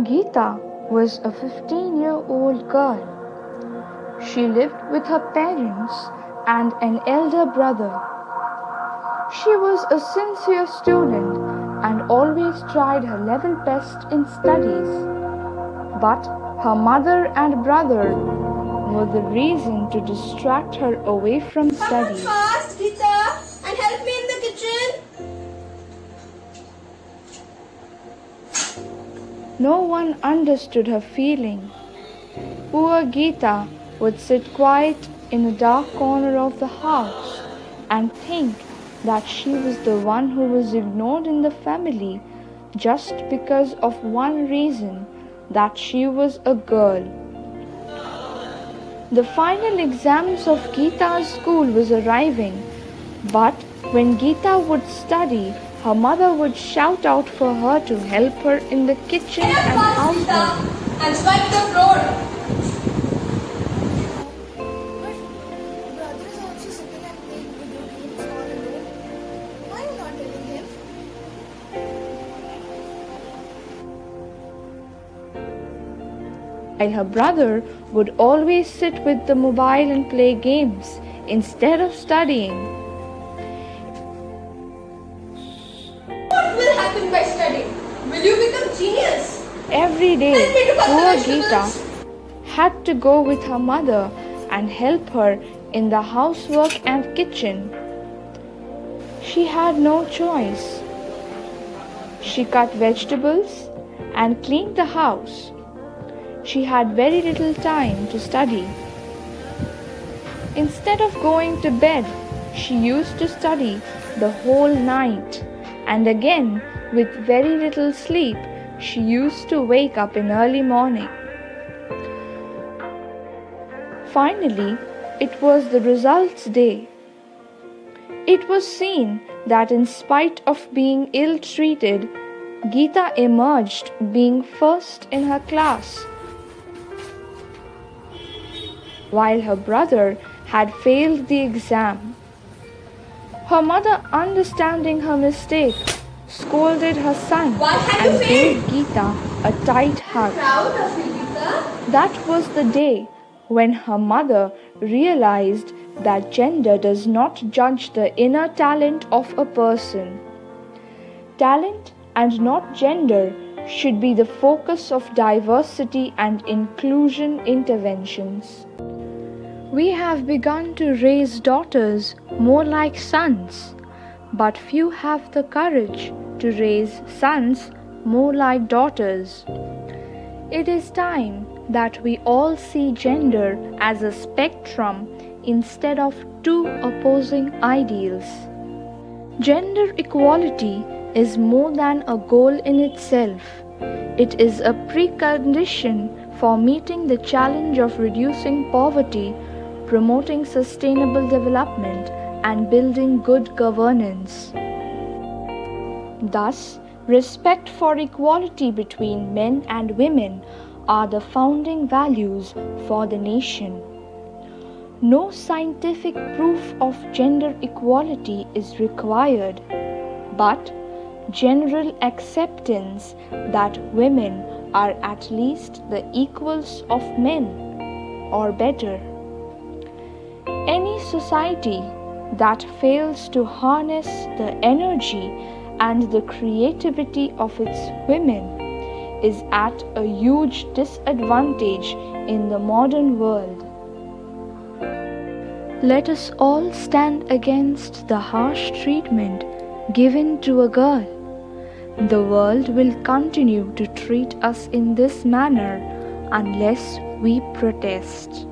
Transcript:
Geeta was a 15-year-old girl. She lived with her parents and an elder brother. She was a sincere student and always tried her level best in studies. But her mother and brother were the reason to distract her away from studies. Come on fast, Geeta, and help me in the kitchen. No one understood her feeling. Poor Geeta would sit quiet in a dark corner of the house and think that she was the one who was ignored in the family just because of one reason, that she was a girl. The final exams of Geeta's school was arriving, but when Geeta would study, her mother would shout out for her to help her in the kitchen and housework. And swipe the floor. But brother is also sitting and playing video games all alone. Why are you not telling him? While her brother would always sit with the mobile and play games instead of studying. What will happen by studying? Will you become genius? Every day, Help me to cut the poor vegetables. Geeta had to go with her mother and help her in the housework and kitchen. She had no choice. She cut vegetables and cleaned the house. She had very little time to study. Instead of going to bed, she used to study the whole night, and again, with very little sleep, she used to wake up in early morning. Finally, it was the results day. It was seen that in spite of being ill-treated, Geeta emerged being first in her class, while her brother had failed the exam. Her mother, understanding her mistake, scolded her son Why had you and gave failed? Geeta a tight hug. Proud of you, Geeta. That was the day when her mother realized that gender does not judge the inner talent of a person. Talent and not gender should be the focus of diversity and inclusion interventions. We have begun to raise daughters more like sons, but few have the courage to raise sons more like daughters. It is time that we all see gender as a spectrum instead of two opposing ideals. Gender equality is more than a goal in itself. It is a precondition for meeting the challenge of reducing poverty, promoting sustainable development, and building good governance. Thus, respect for equality between men and women are the founding values for the nation. No scientific proof of gender equality is required, but general acceptance that women are at least the equals of men, or better. Any society that fails to harness the energy and the creativity of its women is at a huge disadvantage in the modern world. Let us all stand against the harsh treatment given to a girl. The world will continue to treat us in this manner unless we protest.